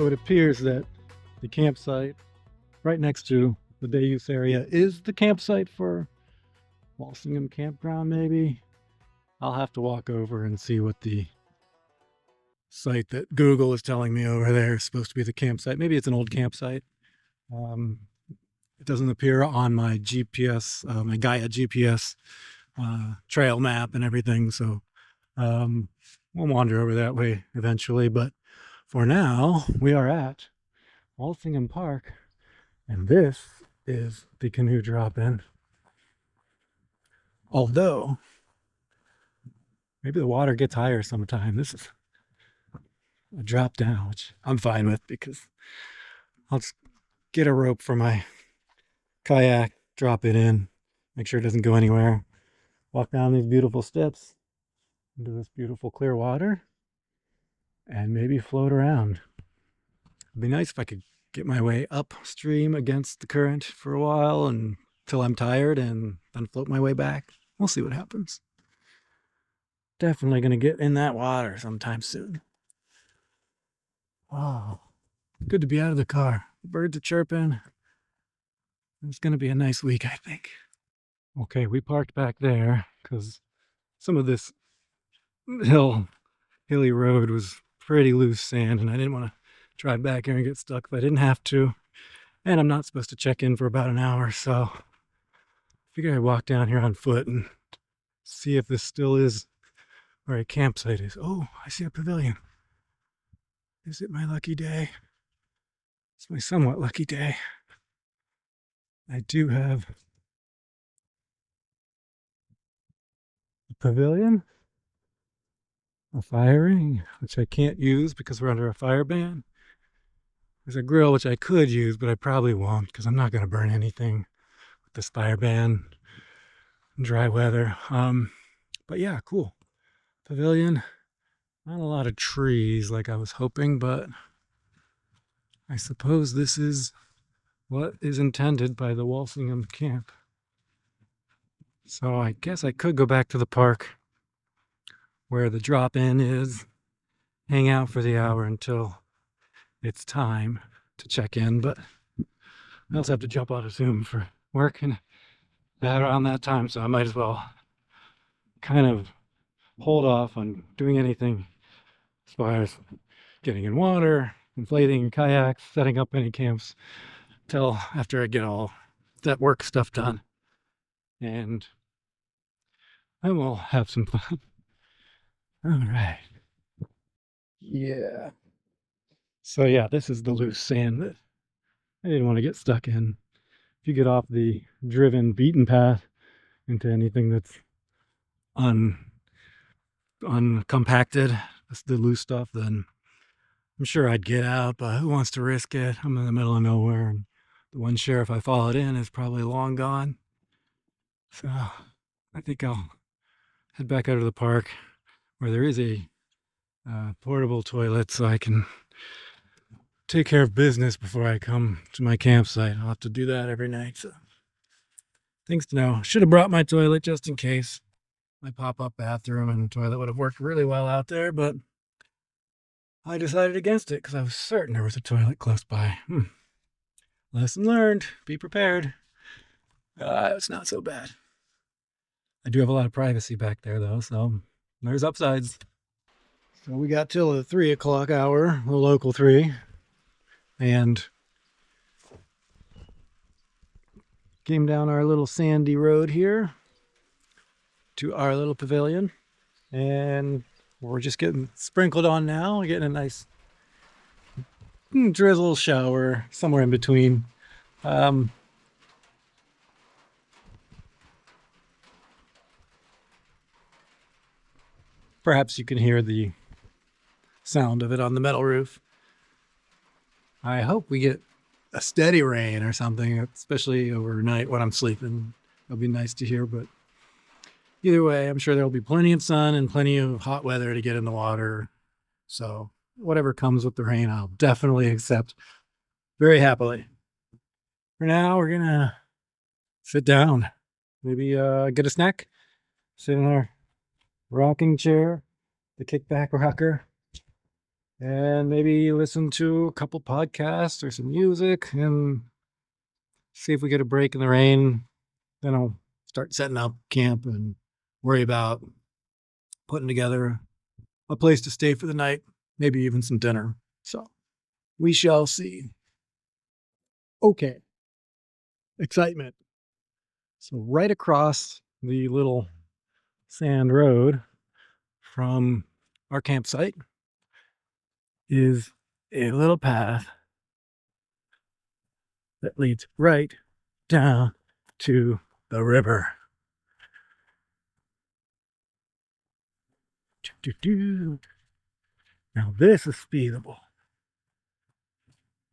So it appears that the campsite right next to the day use area is the campsite for Walsingham campground, maybe. I'll have to walk over and see what the site that Google is telling me over there is supposed to be the campsite. Maybe it's an old campsite. It doesn't appear on my GPS, my Gaia GPS trail map and everything. So we'll wander over that way eventually. But for now, we are at Walsingham Park, and this is the canoe drop-in. Although, maybe the water gets higher sometime. This is a drop down, which I'm fine with because I'll just get a rope for my kayak, drop it in, make sure it doesn't go anywhere, walk down these beautiful steps into this beautiful clear water, and maybe float around. It'd be nice if I could get my way upstream against the current for a while until I'm tired and then float my way back. We'll see what happens. Definitely going to get in that water sometime soon. Wow. Good to be out of the car. The birds are chirping. It's going to be a nice week, I think. Okay, we parked back there because some of this hilly road was pretty loose sand, and I didn't want to drive back here and get stuck if I didn't have to. And I'm not supposed to check in for about an hour, so I figured I'd walk down here on foot and see if this still is where a campsite is. Oh, I see a pavilion. Is it my lucky day? It's my somewhat lucky day. I do have a pavilion, a fire ring, which I can't use because we're under a fire ban. There's a grill, which I could use, but I probably won't because I'm not going to burn anything with this fire ban in dry weather. But yeah, cool. Pavilion. Not a lot of trees like I was hoping, but I suppose this is what is intended by the Walsingham camp. So I guess I could go back to the park where the drop-in is, hang out for the hour until it's time to check in, but I also have to jump out of Zoom for work and that around that time, so I might as well kind of hold off on doing anything as far as getting in water, inflating kayaks, setting up any camps till after I get all that work stuff done, and then we'll have some fun. All right. Yeah. So yeah, this is the loose sand that I didn't want to get stuck in. If you get off the driven beaten path into anything that's uncompacted, that's the loose stuff, then I'm sure I'd get out, but who wants to risk it? I'm in the middle of nowhere, and the one sheriff I followed in is probably long gone. So I think I'll head back out of the park where there is a portable toilet so I can take care of business before I come to my campsite. I'll have to do that every night. So things to know. Should have brought my toilet just in case. My pop-up bathroom and toilet would have worked really well out there, but I decided against it because I was certain there was a toilet close by. Lesson learned. Be prepared. It's not so bad. I do have a lot of privacy back there, though, so there's upsides. So we got till the 3 o'clock hour, the local 3, and came down our little sandy road here to our little pavilion, and we're just getting sprinkled on now. We're getting a nice drizzle shower somewhere in between. Perhaps you can hear the sound of it on the metal roof. I hope we get a steady rain or something, especially overnight when I'm sleeping. It'll be nice to hear, but either way, I'm sure there'll be plenty of sun and plenty of hot weather to get in the water. So whatever comes with the rain, I'll definitely accept very happily. For now, we're gonna sit down, maybe get a snack, sit in our rocking chair, the kickback rocker, and maybe listen to a couple podcasts or some music and see if we get a break in the rain. Then I'll start setting up camp and worry about putting together a place to stay for the night, maybe even some dinner. So we shall see. Okay. Excitement. So right across the little sand road from our campsite is a little path that leads right down to the river. Now this is feasible.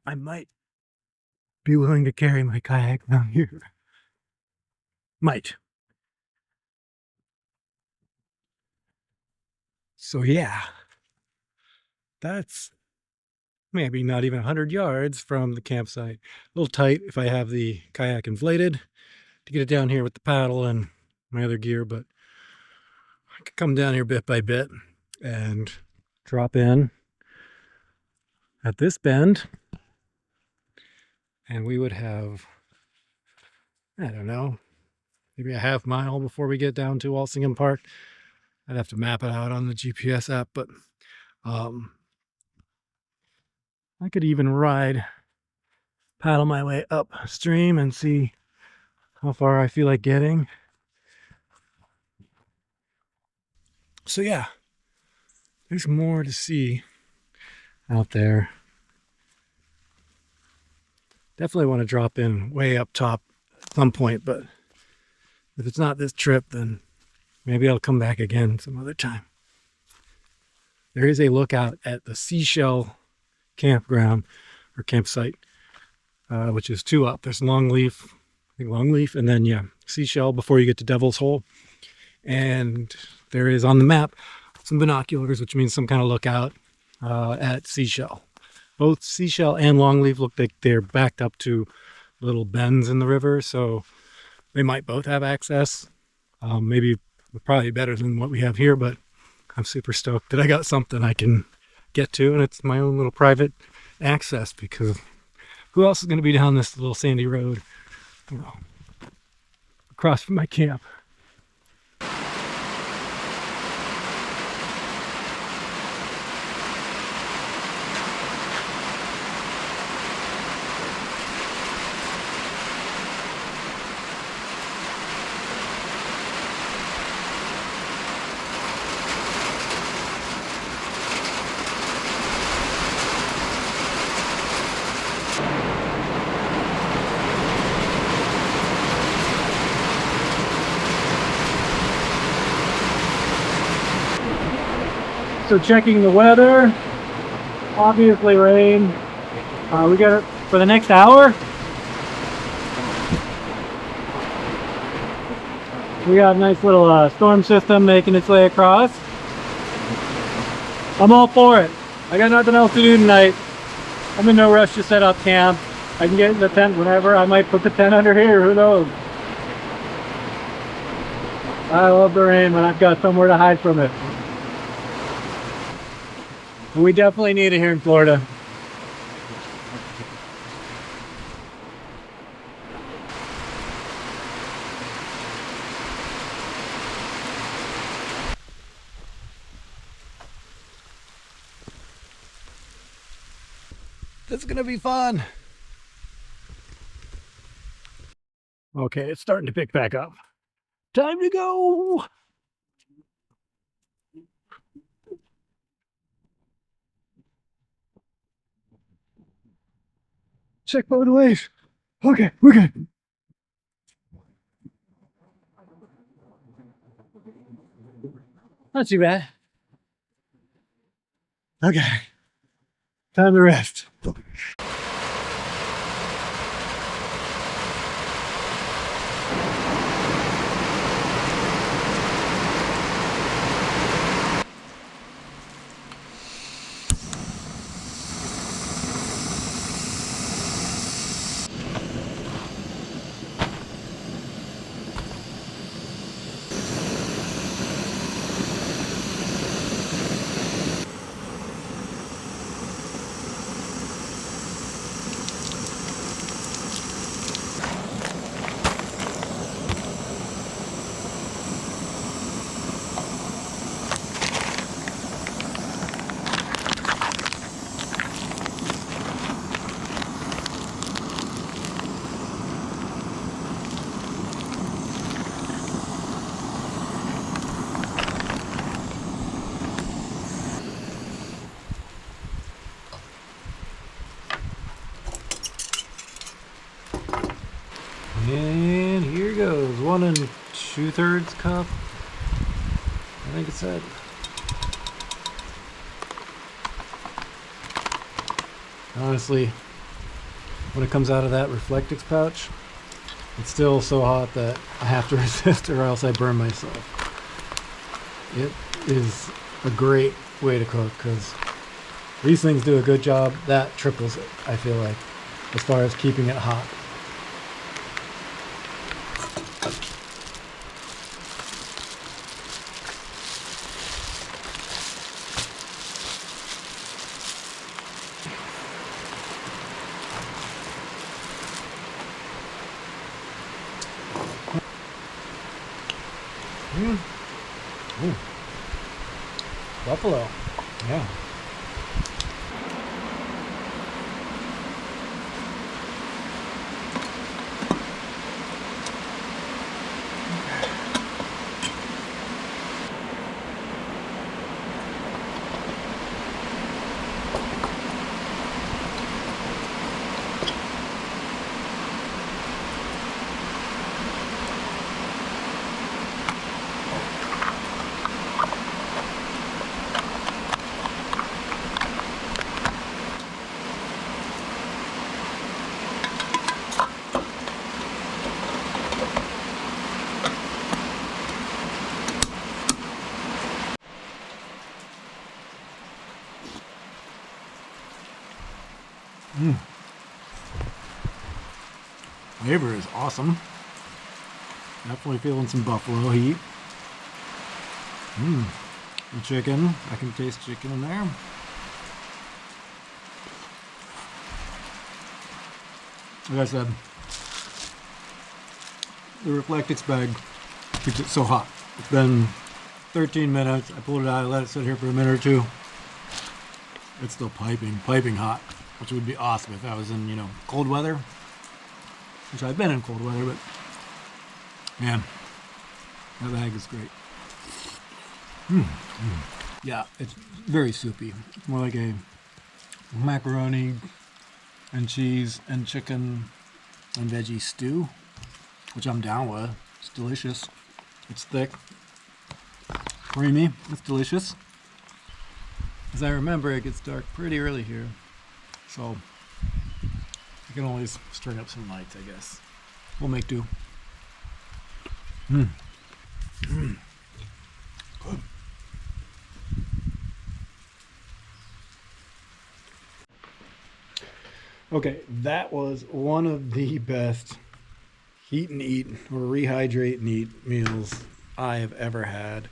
I might be willing to carry my kayak down here. Might. So yeah, that's maybe not even 100 yards from the campsite. A little tight if I have the kayak inflated to get it down here with the paddle and my other gear, but I could come down here bit by bit and drop in at this bend, and we would have, I don't know, maybe a half mile before we get down to Walsingham Park. I'd have to map it out on the GPS app, but I could even paddle my way upstream and see how far I feel like getting. So yeah, there's more to see out there. Definitely want to drop in way up top at some point, but if it's not this trip, then maybe I'll come back again some other time. There is a lookout at the Seashell campground or campsite, which is 2 up. There's Longleaf, I think Longleaf, and then yeah, Seashell before you get to Devil's Hole. And there is on the map some binoculars, which means some kind of lookout at Seashell. Both Seashell and Longleaf look like they're backed up to little bends in the river, so they might both have access. Maybe probably better than what we have here, but I'm super stoked that I got something I can get to, and it's my own little private access, because who else is going to be down this little sandy road, you know, across from my camp? So checking the weather, obviously rain. We got it for the next hour. We got a nice little storm system making its way across. I'm all for it. I got nothing else to do tonight. I'm in no rush to set up camp. I can get in the tent whenever. I might put the tent under here, who knows. I love the rain when I've got somewhere to hide from it. And we definitely need it here in Florida. This is gonna be fun. Okay, it's starting to pick back up. Time to go. Check both ways. Okay, we're good. Not too bad. Okay, time to rest. And here goes 1 2/3 cup. I think it said. Honestly, when it comes out of that Reflectix pouch, it's still so hot that I have to resist or else I burn myself. It is a great way to cook because these things do a good job. That triples it, I feel like, as far as keeping it hot. Ooh. Buffalo, yeah. Flavor is awesome. Definitely feeling some buffalo heat. The chicken, I can taste chicken in there. Like I said, the Reflectix bag keeps it so hot. It's been 13 minutes. I pulled it out, I let it sit here for a minute or two. It's still piping hot, which would be awesome if I was in, cold weather. Which I've been in cold weather, but man, that bag is great. Yeah, it's very soupy. It's more like a macaroni and cheese and chicken and veggie stew, which I'm down with. It's delicious. It's thick, creamy. It's delicious. As I remember, it gets dark pretty early here, so you can always string up some lights, I guess. We'll make do. Good. Okay, that was one of the best heat and eat or rehydrate and eat meals I have ever had.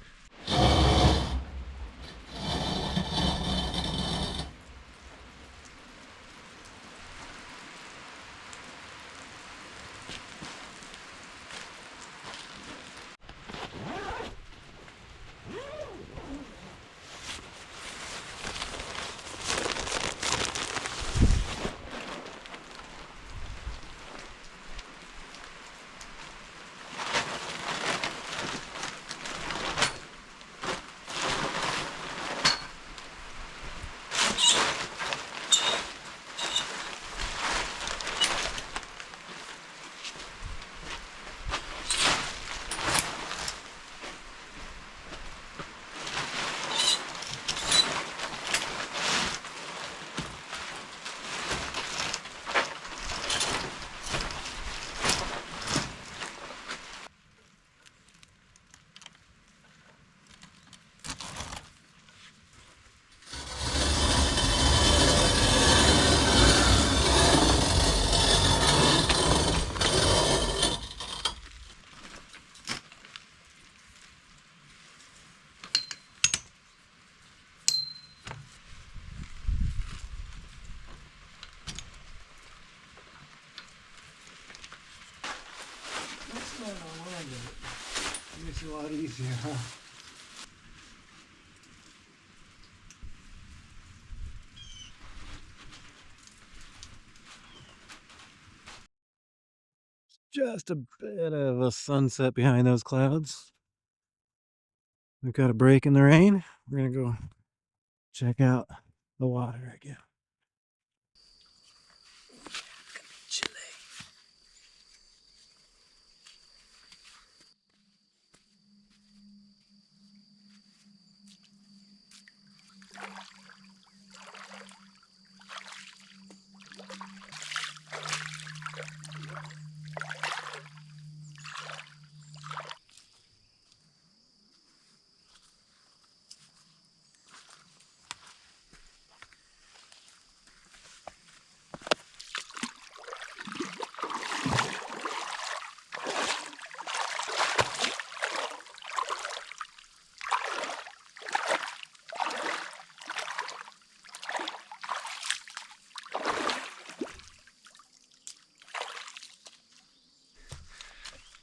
Makes it a lot easier, huh? Just a bit of a sunset behind those clouds. We've got a break in the rain. We're gonna go check out the water again. Chile.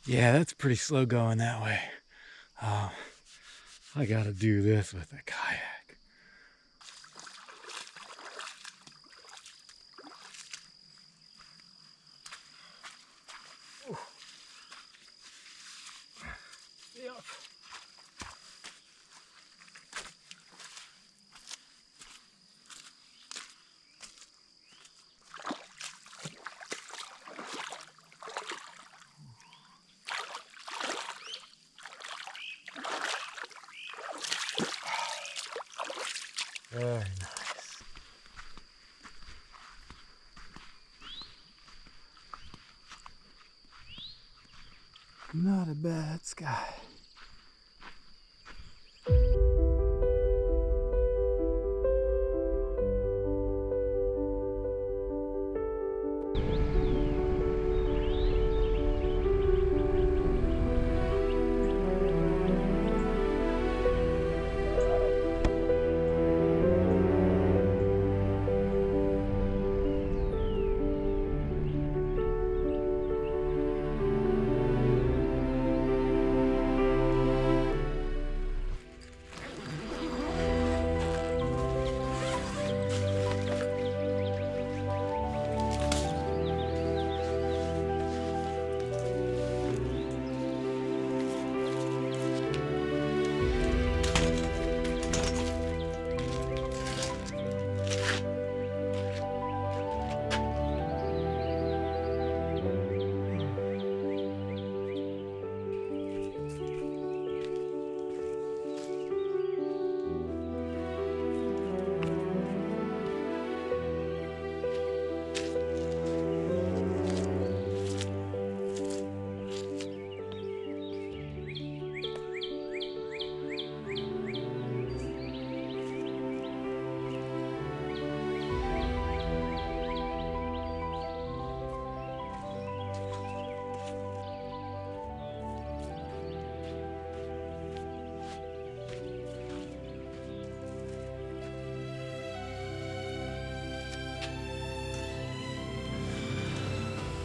Yeah, that's pretty slow going that way. I gotta do this with a kayak. Yep. Very nice. Not a bad sky.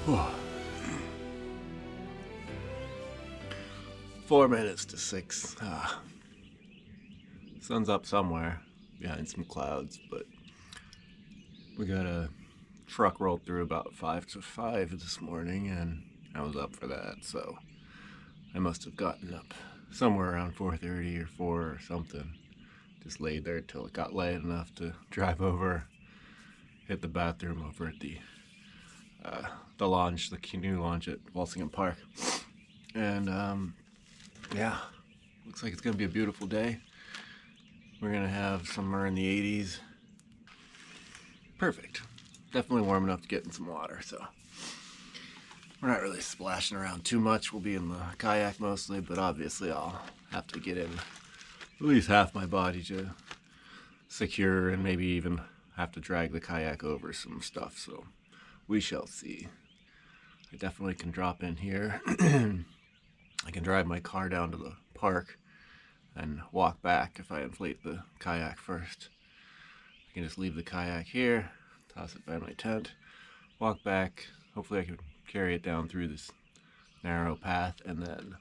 Whew. 4 minutes to 6. Sun's up somewhere behind some clouds, but we got a truck rolled through about 5 to 5 this morning, and I was up for that, so I must have gotten up somewhere around 4:30 or 4 or something. Just laid there till it got late enough to drive over, hit the bathroom over at the launch, the canoe launch at Walsingham Park. And yeah, looks like it's gonna be a beautiful day. We're gonna have somewhere in the 80s. Perfect. Definitely warm enough to get in some water, so we're not really splashing around too much. We'll be in the kayak mostly, but obviously I'll have to get in at least half my body to secure, and maybe even have to drag the kayak over some stuff, so we shall see. I definitely can drop in here. I can drive my car down to the park and walk back if I inflate the kayak first. I can just leave the kayak here, toss it by my tent, walk back. Hopefully I can carry it down through this narrow path, and then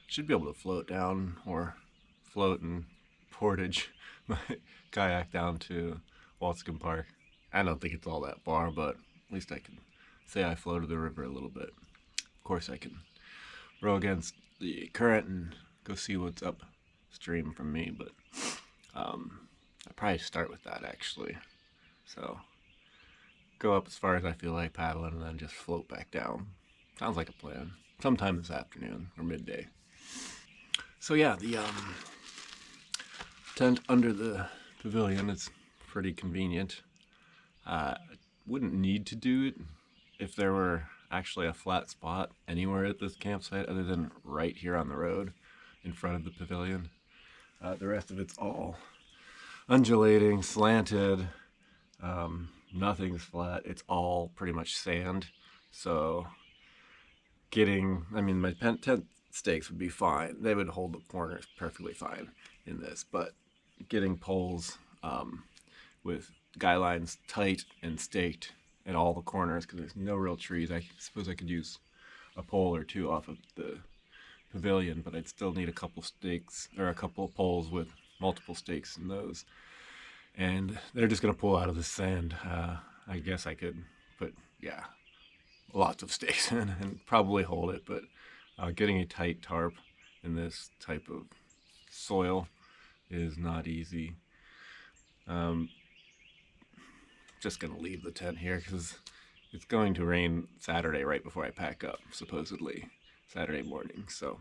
should be able to float down, or float and portage my kayak down to Walsingham Park. I don't think it's all that far, but at least I can say I floated the river a little bit. Of course I can row against the current and go see what's upstream from me, but I'll probably start with that actually. So go up as far as I feel like paddling, and then just float back down. Sounds like a plan. Sometime this afternoon or midday. So yeah, the tent under the pavilion is pretty convenient. Wouldn't need to do it if there were actually a flat spot anywhere at this campsite other than right here on the road in front of the pavilion. The rest of it's all undulating, slanted. Nothing's flat. It's all pretty much sand. So my tent stakes would be fine. They would hold the corners perfectly fine in this, but getting poles with guy lines tight and staked in all the corners, because there's no real trees. I suppose I could use a pole or two off of the pavilion, but I'd still need a couple stakes or a couple poles with multiple stakes in those. And they're just going to pull out of the sand. I guess I could put, yeah, lots of stakes in and probably hold it, but getting a tight tarp in this type of soil is not easy. Just gonna leave the tent here because it's going to rain Saturday right before I pack up, supposedly Saturday morning. So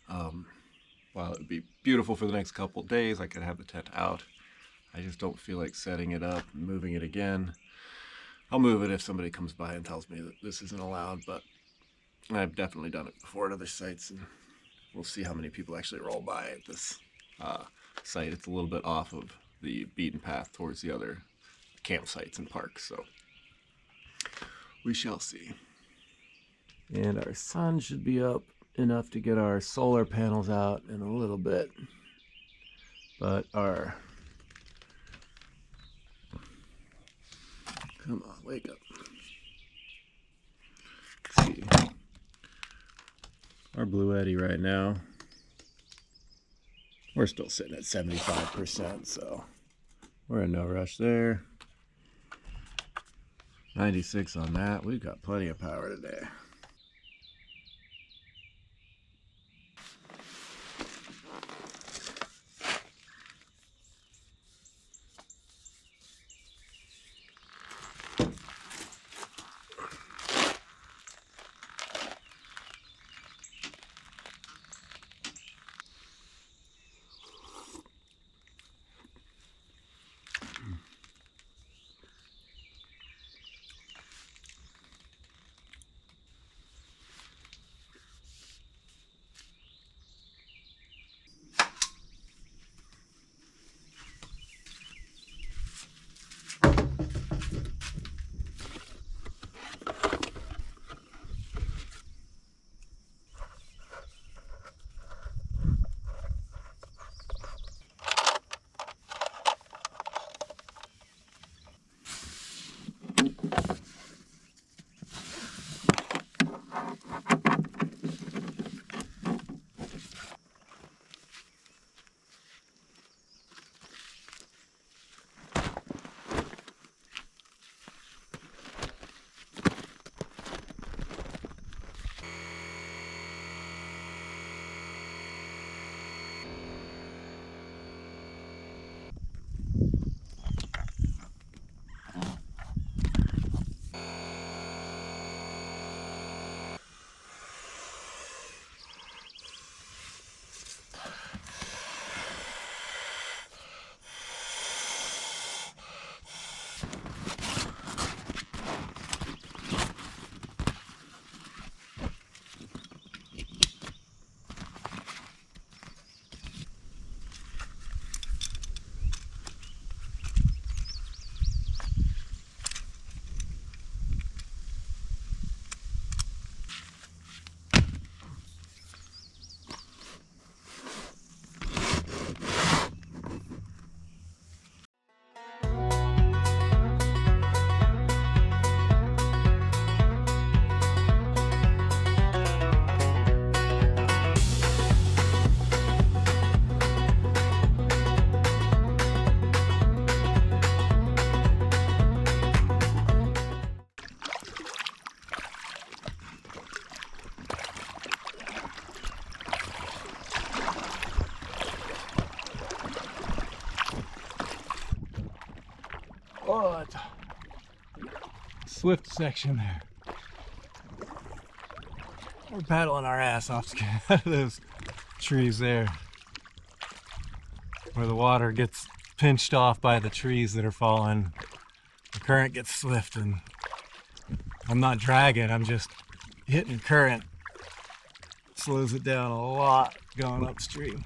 while it would be beautiful for the next couple days, I could have the tent out. I just don't feel like setting it up and moving it again. I'll move it if somebody comes by and tells me that this isn't allowed, but I've definitely done it before at other sites, and we'll see how many people actually roll by at this site. It's a little bit off of the beaten path towards the other campsites and parks, so we shall see. And our sun should be up enough to get our solar panels out in a little bit, but our come on, wake up. Let's see. Our Blue Eddy right now, we're still sitting at 75%, so we're in no rush there. 96 on that. We've got plenty of power today. Oh, it's a swift section there. We're paddling our ass off to get out of those trees there, where the water gets pinched off by the trees that are falling. The current gets swift and I'm not dragging, I'm just hitting current. Slows it down a lot going upstream.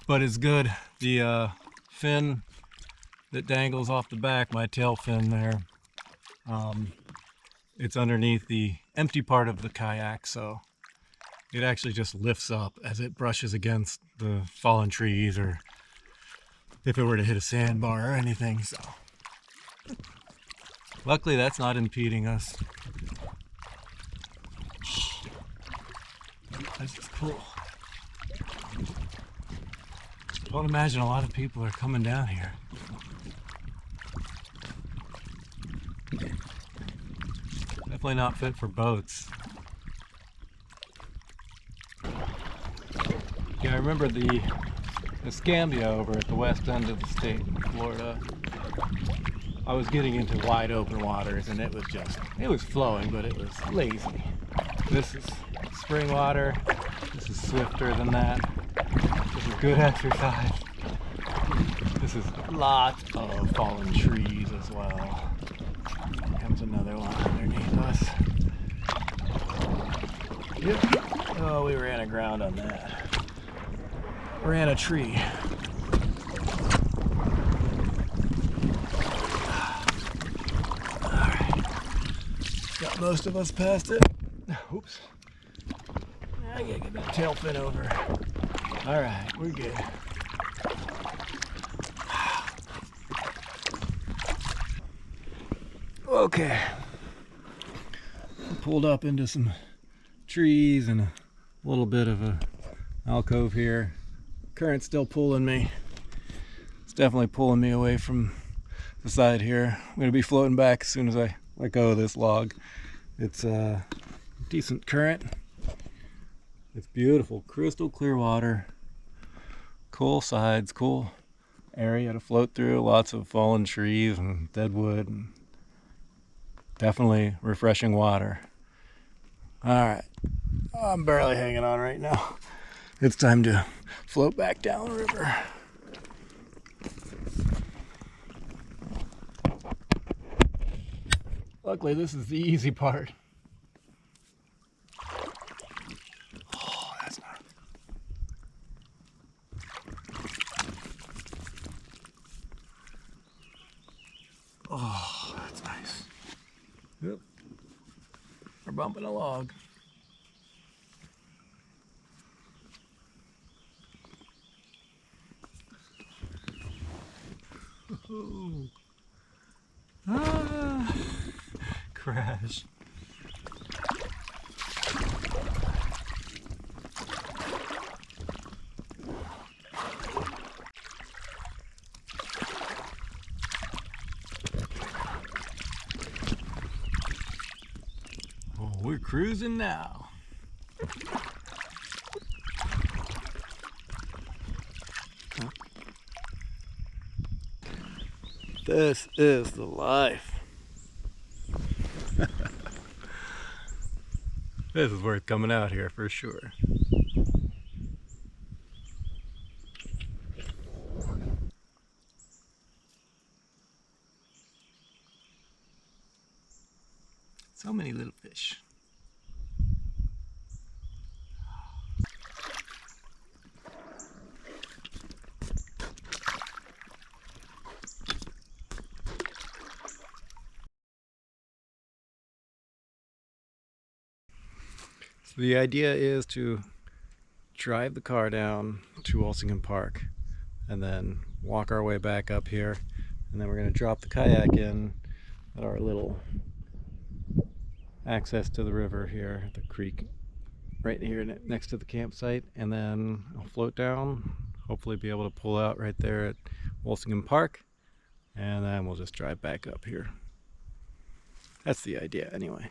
But it's good. The fin that dangles off the back, my tail fin there, it's underneath the empty part of the kayak, so it actually just lifts up as it brushes against the fallen trees, or if it were to hit a sandbar or anything. So luckily that's not impeding us. Cool. I don't imagine a lot of people are coming down here. Definitely not fit for boats. Yeah, I remember the Escambia over at the west end of the state in Florida. I was getting into wide open waters and it was flowing, but it was lazy. This is spring water. This is swifter than that. This is good exercise. This is lots of fallen trees as well. Comes another one underneath us. Yep. Oh, we ran aground on that. Ran a tree. Alright. Got most of us past it. Oops. I gotta get that tail fin over. Alright, we're good. Okay. Pulled up into some trees and a little bit of a alcove here. Current's still pulling me. It's definitely pulling me away from the side here. I'm gonna be floating back as soon as I let go of this log. It's a decent current. It's beautiful, crystal clear water. Cool sides, cool area to float through. Lots of fallen trees and dead wood. And definitely refreshing water. Alright, I'm barely hanging on right now. It's time to float back down the river. Luckily, this is the easy part. Oh, that's not. Oh, that's nice. Yep. We're bumping a log. Ooh. Ah, crash. Oh, we're cruising now. Huh? This is the life. This is worth coming out here for sure. So many little fish. So the idea is to drive the car down to Walsingham Park and then walk our way back up here, and then we're going to drop the kayak in at our little access to the river here, the creek right here next to the campsite, and then I'll float down, hopefully be able to pull out right there at Walsingham Park, and then we'll just drive back up here. That's the idea anyway.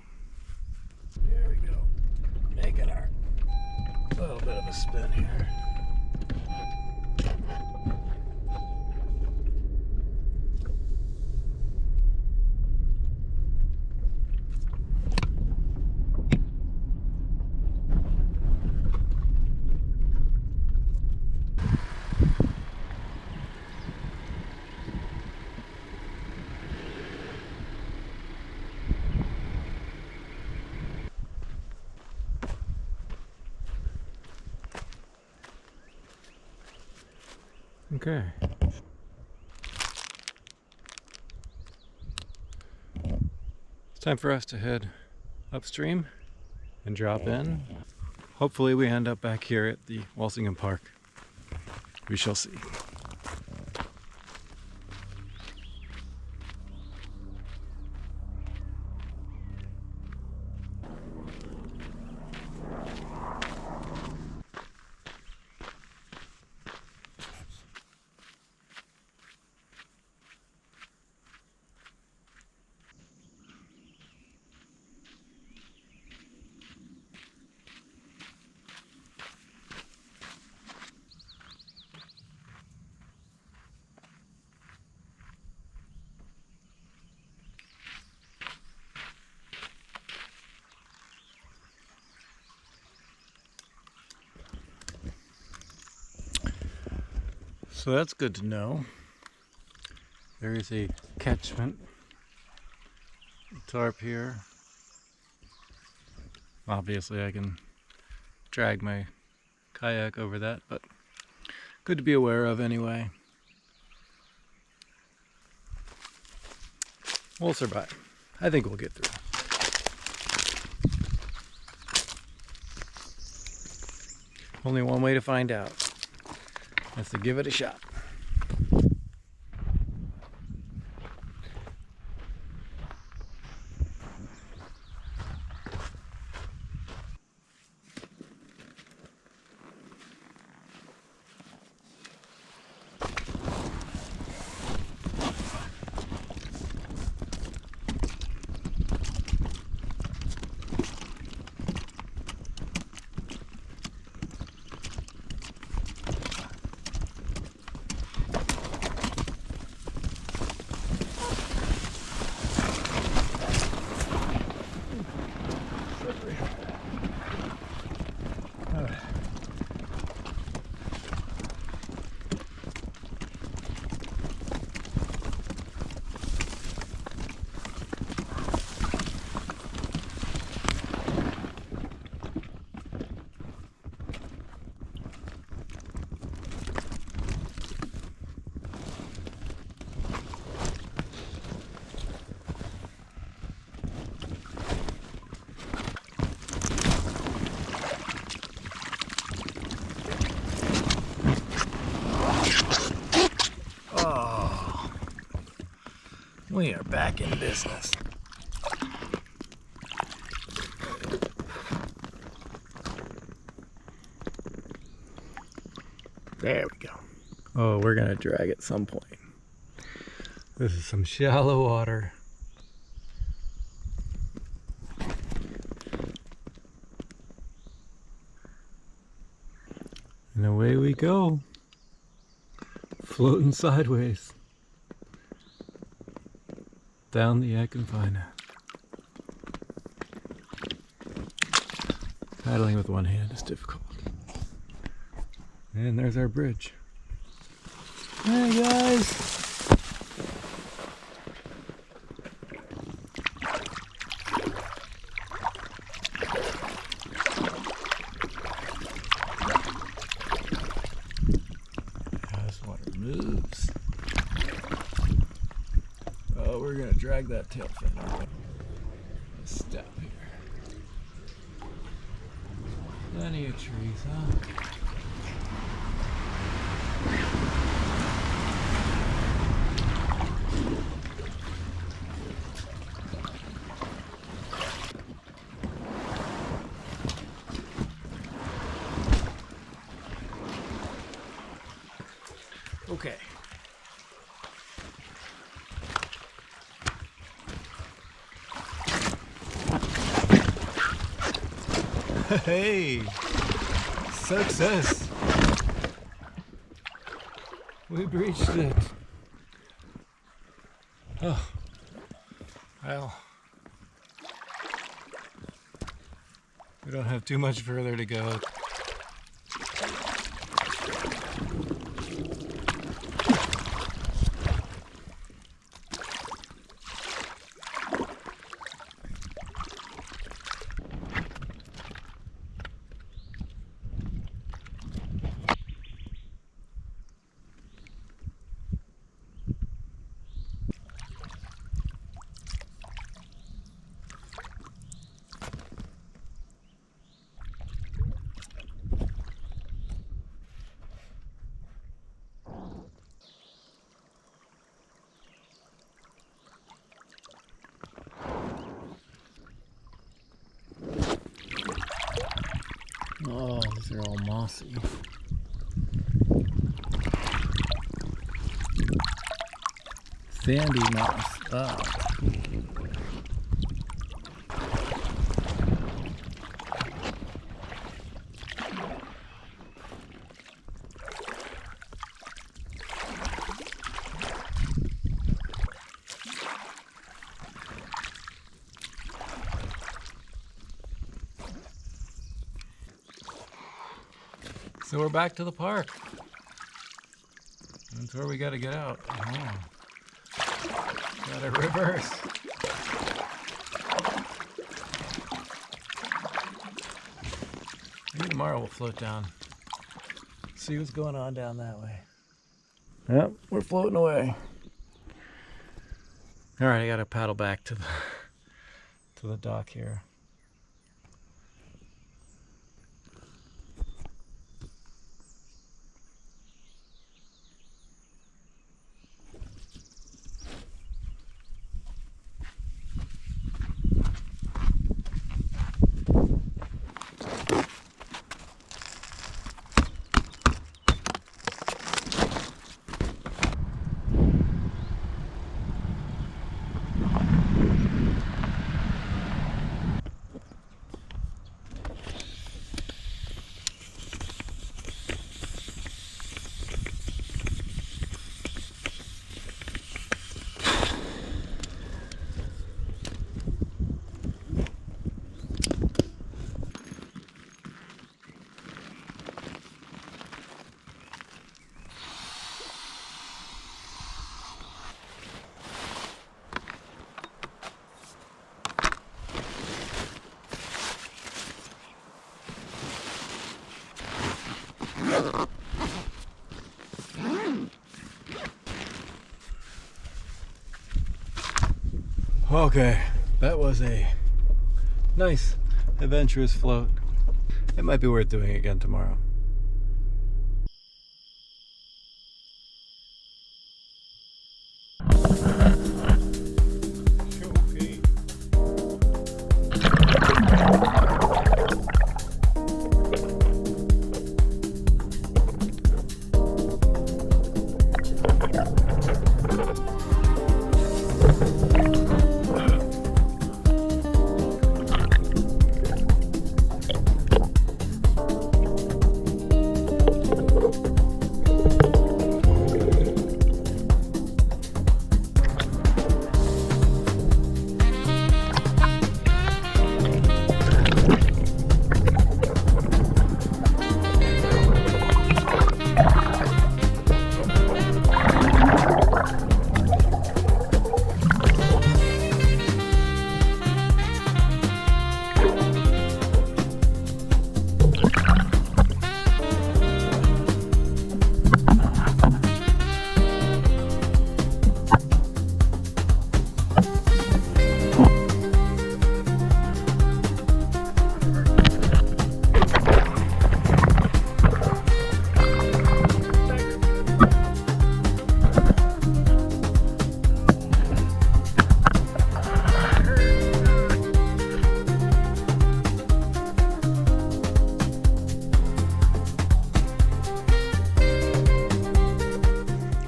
There we go, making our little bit of a spin here. Okay. It's time for us to head upstream and drop in. Hopefully we end up back here at the Walsingham Park. We shall see. So that's good to know. There is a catchment tarp here. Obviously I can drag my kayak over that, but good to be aware of anyway. We'll survive. I think we'll get through. Only one way to find out. That's to give it a shot. We are back in business. There we go. Oh, we're gonna drag at some point. This is some shallow water. And away we go. Floating sideways. Down the Econfina. Paddling with one hand is difficult. And there's our bridge. Hey guys! This water moves. Oh, we're gonna drag that tail fin over. Let's step here. Plenty of trees, huh? Okay. Hey! Success! We've reached it. Oh, well. We don't have too much further to go. Oh, these are all mossy. Sandy moss. Oh. So we're back to the park. That's where we gotta get out. Oh. Gotta reverse. Maybe tomorrow we'll float down. See what's going on down that way. Yep, we're floating away. All right, I gotta paddle back to the dock here. Okay, that was a nice, adventurous float. It might be worth doing again tomorrow.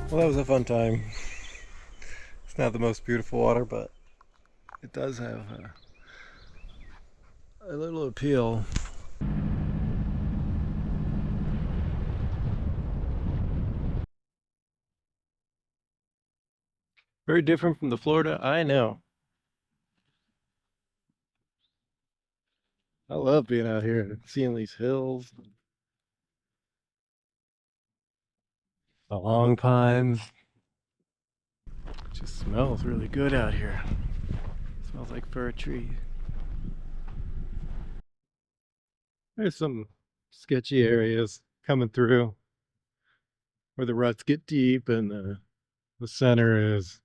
Well, that was a fun time. It's not the most beautiful water, but it does have a little appeal. Very different from the Florida, I know. I love being out here and seeing these hills, the long pines. It just smells really good out here. It smells like fir tree. There's some sketchy areas coming through where the ruts get deep, and the center is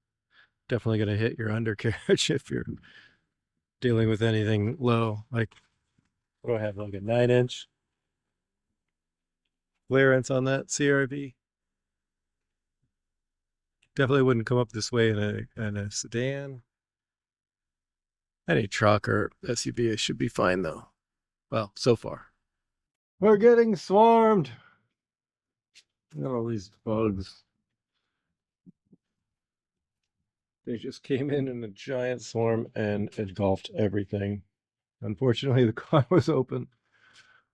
definitely going to hit your undercarriage if you're dealing with anything low. Like, what do I have, like a 9-inch clearance on that CRV? Definitely wouldn't come up this way in a sedan. Any truck or SUV should be fine though. Well, so far. We're getting swarmed. Look at all these bugs. They just came in a giant swarm and engulfed everything. Unfortunately, the car was open.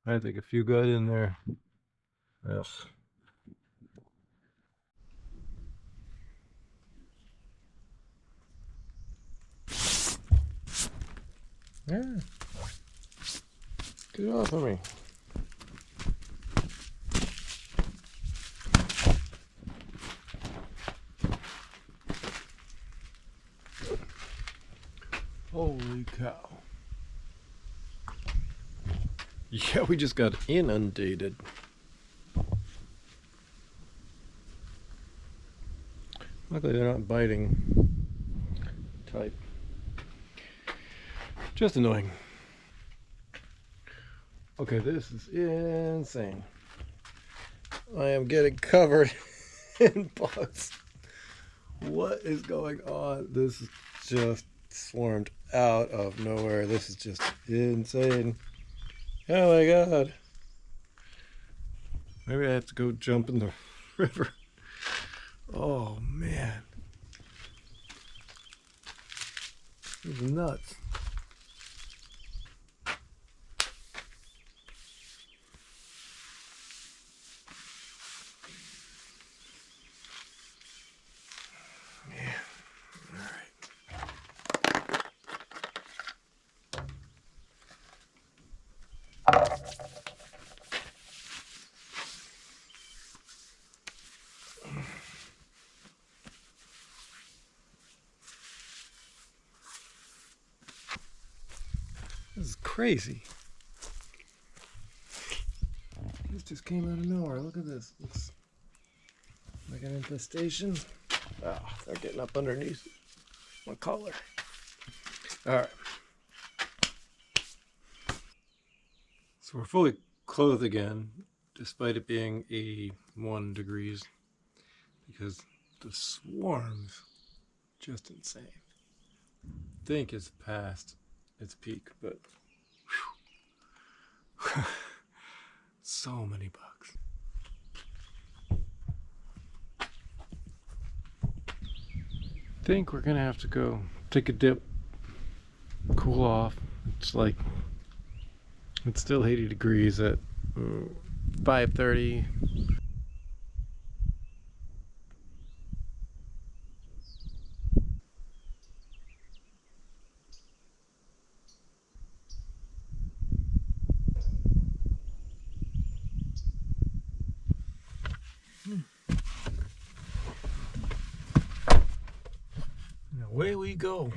I think a few got in there. Ugh. Yeah. Get off of me. cow. Yeah, we just got inundated. Luckily they're not biting type. Just annoying. Okay, this is insane. I am getting covered in bugs. What is going on? This is just swarmed out of nowhere. This is just insane. Oh my god. Maybe I have to go jump in the river. Oh man. This is nuts. Yeah. All right. This is crazy. This just came out of nowhere. Look at this. Looks like an infestation. Oh, they're getting up underneath my collar. All right. So we're fully clothed again, despite it being 81 degrees, because the swarms, just insane. I think it's past its peak, but whew, so many bugs. I think we're gonna have to go take a dip, cool off. It's still 80 degrees at 5:30. And away we go.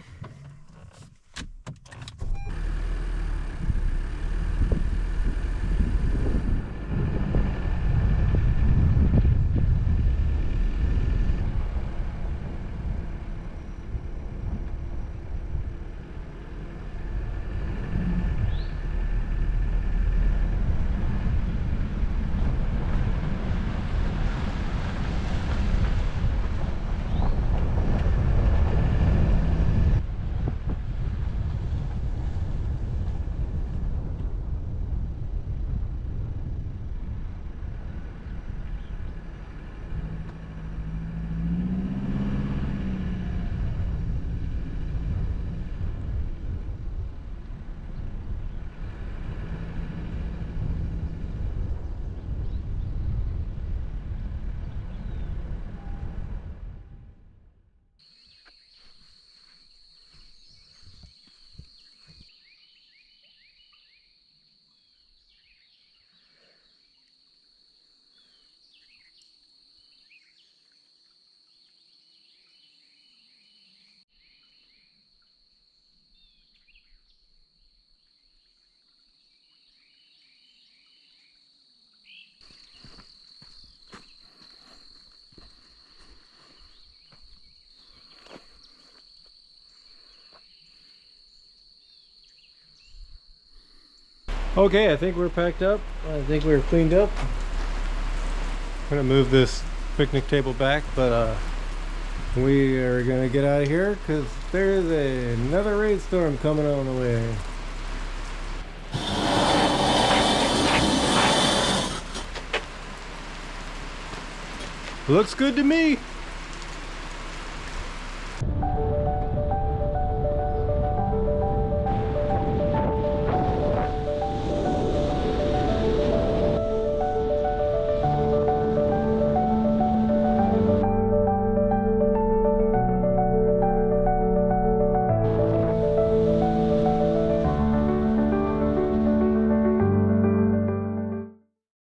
Okay, I think we're packed up. I think we're cleaned up. I'm gonna move this picnic table back, but we are gonna get out of here because there's another rainstorm coming on the way. Looks good to me.